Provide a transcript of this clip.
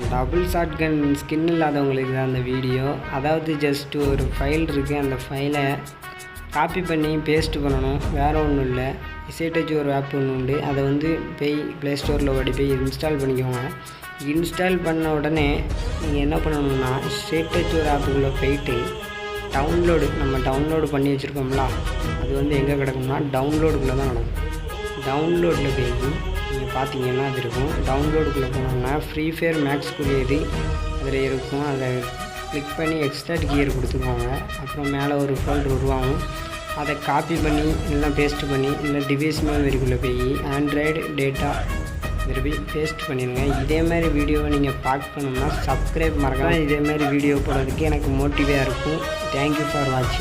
Double shot gun skin இல்லாதவங்களுக்கு தான் அந்த வீடியோ. அதாவது ஜஸ்ட் ஒரு ஃபைல் இருக்குது, அந்த ஃபைலை காப்பி பண்ணி பேஸ்ட் பண்ணணும், வேறு ஒன்றும் இல்லை. இசைட்டச் ஒரு ஆப் ஒன்று உண்டு, அதை போய் ப்ளே ஸ்டோரில் ஓடி போய் இன்ஸ்டால் பண்ணிக்கோங்க. இன்ஸ்டால் பண்ண உடனே நீங்கள் என்ன பண்ணணும்னா இசைட்டச் ஒரு ஆப்புக்குள்ளே போயிட்டு நம்ம டவுன்லோடு பண்ணி வச்சுருக்கோம்ல, அது எங்கே கிடக்கும்னா டவுன்லோடுக்குள்ளே தான் கிடக்கும். டவுன்லோடில் போய் நீங்கள் பார்த்தீங்கன்னா அது இருக்கும். டவுன்லோடுக்குள்ளே போனோம்னா ஃப்ரீ ஃபயர் மேக்ஸ்க்குரியது அதில் இருக்கும். அதை கிளிக் பண்ணி எக்ஸ்ட்ராக்ட் கியர் கொடுத்துக்கோங்க. அப்புறம் மேலே ஒரு ஃபோல்டர் உருவாகும், அதை காப்பி பண்ணி இல்லைனா பேஸ்ட் பண்ணி இல்லை டிவைஸ் மெமரிக்குள்ளே போய் ஆண்ட்ராய்டு டேட்டா இதில் போய் பேஸ்ட் பண்ணிடுங்க. இதேமாதிரி வீடியோவை நீங்கள் பார்க்கணும்னா சப்ஸ்கிரைப் மறக்காமல் இதேமாதிரி வீடியோ போடுறதுக்கு எனக்கு மோட்டிவாக இருக்கும். தேங்க்யூ ஃபார் வாட்சிங்.